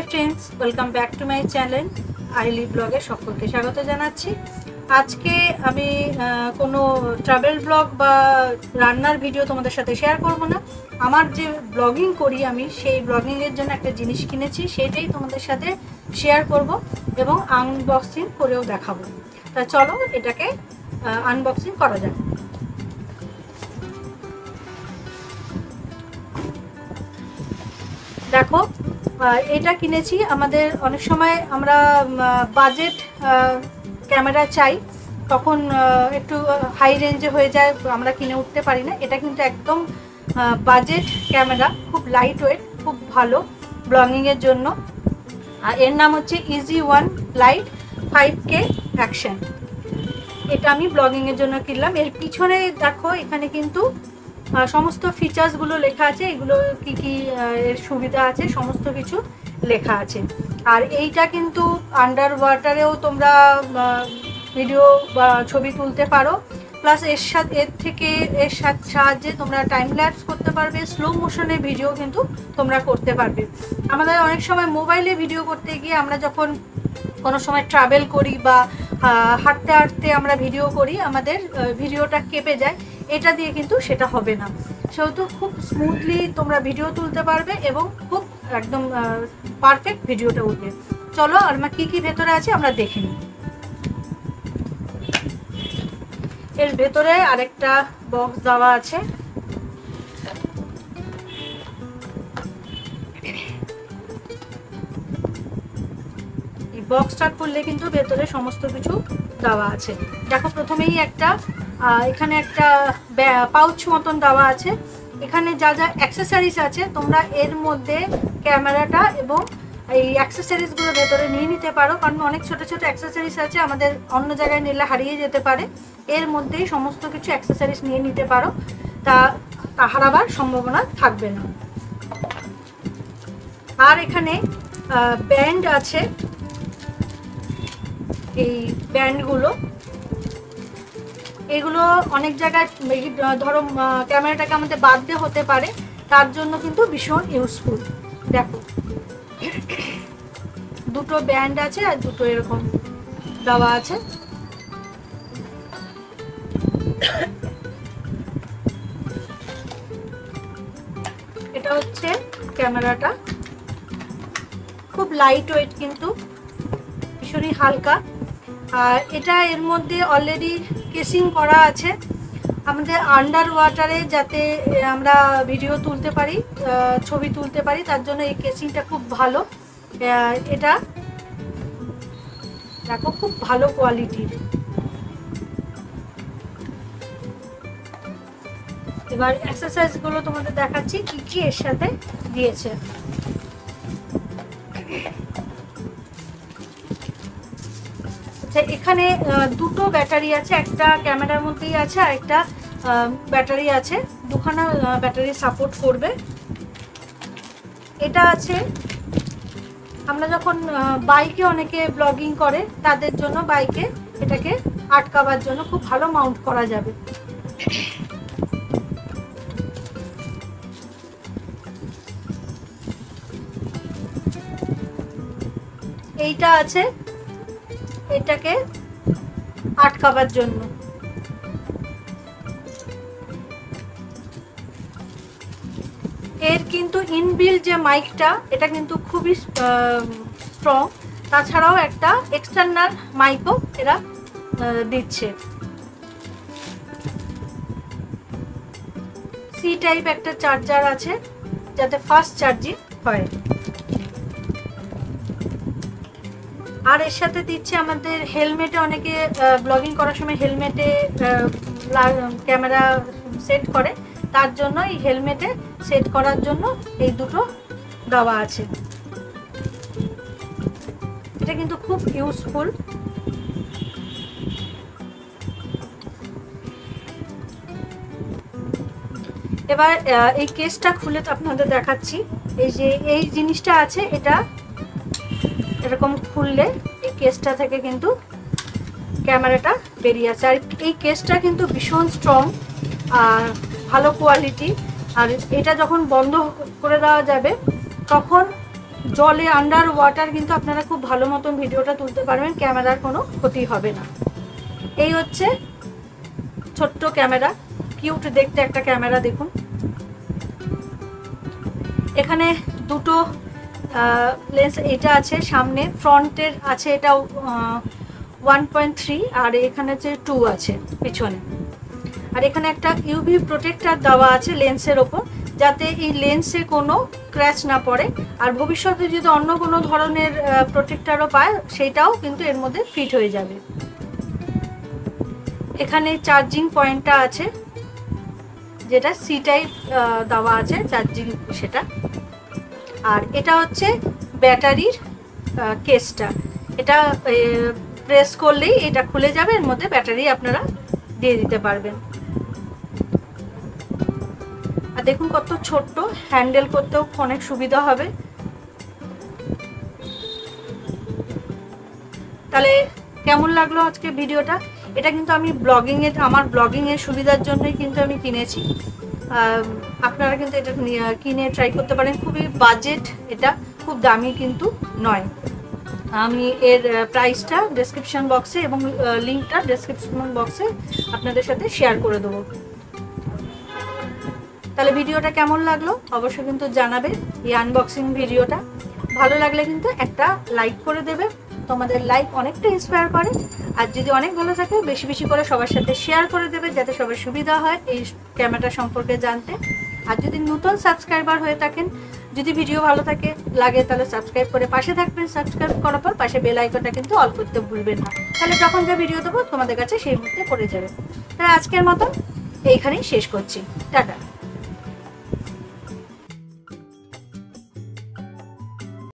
High friends, welcome back to my channel আইলি ব্লগে সকলকে স্বাগত জানাচ্ছি। আজকে আমি কোনো ট্রাভেল ব্লগ বা রান্নার ভিডিও তোমাদের সাথে শেয়ার করব না। আমার যে ব্লগিং করি আমি, সেই ব্লগিংয়ের জন্য একটা জিনিস কিনেছি, সেটাই তোমাদের সাথে শেয়ার করব এবং আনবক্সিং করেও দেখাবো। তা চলো এটাকে আনবক্সিং করা যাক। দেখো, এটা কিনেছি। আমাদের অনেক সময় আমরা বাজেট ক্যামেরা চাই, তখন একটু হাই রেঞ্জে হয়ে যায়, আমরা কিনে উঠতে পারি না। এটা কিন্তু একদম বাজেট ক্যামেরা, খুব লাইট ওয়েট, খুব ভালো ব্লগিংয়ের জন্য। আর এর নাম হচ্ছে EZ1 লাইট 5K অ্যাকশন। এটা আমি ব্লগিংয়ের জন্য কিনলাম। এর পিছনে দেখো, এখানে কিন্তু সমস্ত ফিচার্সগুলো লেখা আছে, এগুলো কি কি এর সুবিধা আছে সমস্ত কিছু লেখা আছে। আর এইটা কিন্তু আন্ডার ওয়াটারেও তোমরা ভিডিও বা ছবি তুলতে পারো, প্লাস এর সাহায্যে তোমরা টাইম ল্যাপস করতে পারবে, স্লো মোশনে ভিডিও কিন্তু তোমরা করতে পারবে। আমাদের অনেক সময় মোবাইলে ভিডিও করতে গিয়ে আমরা যখন কোনো সময় ট্রাভেল করি বা হাঁটতে হাঁটতে আমরা ভিডিও করি, আমাদের ভিডিওটা কেঁপে যায়। এটা দিয়ে কিন্তু সেটা হবে না, সেহেতু খুব স্মুথলি তোমরা ভিডিও তুলতে পারবে এবং খুব একদম পারফেক্ট ভিডিওটা উঠবে। চলো, আর আমার কী কী ভেতরে আছে আমরা দেখে নিই। এর ভেতরে আরেকটা বক্স দেওয়া আছে। এই বক্সটা খুললে কিন্তু ভেতরে সমস্ত কিছু দেওয়া আছে। দেখো, প্রথমেই এখানে একটা পাউচ মতন দেওয়া আছে। এখানে যা যা অ্যাক্সেসরিজ আছে তোমরা এর মধ্যে ক্যামেরাটা এবং এই অ্যাক্সেসরিজগুলো ভেতরে নিয়ে নিতে পারো, কারণ অনেক ছোট ছোট অ্যাক্সেসরিজ আছে, আমাদের অন্য জায়গায় নিলে হারিয়ে যেতে পারে। এর মধ্যেই সমস্ত কিছু অ্যাক্সেসরিজ নিয়ে নিতে পারো, তা হারাবার সম্ভাবনা থাকবে না। আর এখানে ব্যান্ড আছে। এই ব্যান্ডগুলো, এগুলো অনেক জায়গায় ধরো ক্যামেরাটাকে আমাদের বাদ দিয়ে হতে পারে, তার জন্য কিন্তু ভীষণ ইউজফুল। দেখো, দুটো ব্যান্ড আছে আর দুটো এরকম দেওয়া আছে। এটা হচ্ছে ক্যামেরাটা, খুব লাইট ওয়েট, কিন্তু ভীষণই হালকা। আর এটা এর মধ্যে অলরেডি কেসিং করা আছে, আমাদের আন্ডার ওয়াটারে যাতে আমরা ভিডিও তুলতে পারি, ছবি তুলতে পারি, তার জন্য এই কেসিংটা খুব ভালো। এটা দেখো, খুব ভালো কোয়ালিটির। এবার এক্সারসাইজগুলো তোমাদের দেখাচ্ছি কি কি এর সাথে দিয়েছে। এখানে দুটো ব্যাটারি আছে, একটা ক্যামেরার মধ্যেই আছে আর একটা ব্যাটারি আছে, দুখানা ব্যাটারি সাপোর্ট করবে। এটা আছে আমরা যখন বাইকে অনেকে ব্লগিং করে, তাদের জন্য বাইকে এটাকে আটকাবার জন্য খুব ভালো মাউন্ট করা যাবে। এইটা আছে এটাকে আটকাবার জন্য। এর কিন্তু ইনবিল্ট যে মাইকটা, এটা কিন্তু খুবই স্ট্রং। তাছাড়াও একটা এক্সটার্নাল মাইকও এরা দিচ্ছে। সি টাইপ একটা চার্জার আছে, যাতে ফাস্ট চার্জিং হয়। আর এর সাথে দিচ্ছে আমাদের হেলমেটে, অনেকে ব্লগিং করার সময় হেলমেটে ক্যামেরা সেট করে, তার জন্য এই হেলমেটে সেট করার জন্য এই দুটো দেওয়া আছে। এটা কিন্তু খুব ইউজফুল। এবার এই কেসটা খুলে আপনাদের দেখাচ্ছি। এই যে এই জিনিসটা আছে, এটা এরকম খুললে এই কেসটা থেকে কিন্তু ক্যামেরাটা বেরিয়ে আসে। আর এই কেসটা কিন্তু ভীষণ স্ট্রং আর ভালো কোয়ালিটি। আর এটা যখন বন্ধ করে দেওয়া যাবে, তখন জলে আন্ডার ওয়াটার কিন্তু আপনারা খুব ভালো মতন ভিডিওটা তুলতে পারবেন, ক্যামেরার কোনো ক্ষতি হবে না। এই হচ্ছে ছোট্ট ক্যামেরা, কিউট দেখতে একটা ক্যামেরা। দেখুন এখানে দুটো লেন্স এটা আছে, সামনে ফ্রন্টের আছে এটা 1.3 আর এখানে হচ্ছে 2 আছে পিছনে। আর এখানে একটা ইউভি প্রোটেক্টর দেওয়া আছে লেন্সের ওপর, যাতে এই লেন্সে কোনো ক্র্যাচ না পড়ে। আর ভবিষ্যতে যদি অন্য কোনো ধরনের প্রোটেক্টরও পায় সেটাও কিন্তু এর মধ্যে ফিট হয়ে যাবে। এখানে চার্জিং পয়েন্টটা আছে, যেটা সি টাইপ দেওয়া আছে চার্জিং সেটা। আর এটা হচ্ছে ব্যাটারির কেসটা, এটা প্রেস করলেই এটা খুলে যাবে, এর মধ্যে ব্যাটারি আপনারা দিয়ে দিতে পারবেন। আর দেখুন কত ছোট্ট, হ্যান্ডেল করতেও অনেক সুবিধা হবে। তাহলে কেমন লাগলো আজকে ভিডিওটা? এটা কিন্তু আমি আমার ব্লগিংয়ের সুবিধার জন্যই কিন্তু আমি কিনেছি। আপনারা কিন্তু এটা কিনে ট্রাই করতে পারেন, খুবই বাজেট, এটা খুব দামি কিন্তু নয়। আমি এর প্রাইসটা ডেসক্রিপশন বক্সে এবং লিঙ্কটা ডেসক্রিপশন বক্সে আপনাদের সাথে শেয়ার করে দেবো। তাহলে ভিডিওটা কেমন লাগলো অবশ্যই কিন্তু জানাবে। এই আনবক্সিং ভিডিওটা ভালো লাগলে কিন্তু একটা লাইক করে দেবে, তোমাদের লাইক অনেকটা ইন্সপায়ার করে। আর যদি অনেক ভালো থাকে বেশি বেশি করে সবার সাথে শেয়ার করে দেবে, যাতে সবার সুবিধা হয় এই ক্যামেরা সম্পর্কে জানতে। আর যদি নতুন সাবস্ক্রাইবার হয়ে থাকেন, যদি ভিডিও ভালো লাগে তাহলে সাবস্ক্রাইব করে পাশে থাকবেন। সাবস্ক্রাইব করার পর পাশে বেল আইকনটা কিন্তু অল করতে ভুলবেন না, তাহলে যখন যা ভিডিও দেবো তোমাদের কাছে সেই মুহূর্তে পড়ে যাবে। তাই আজকের মতো এইখানেই শেষ করছি, টাটা।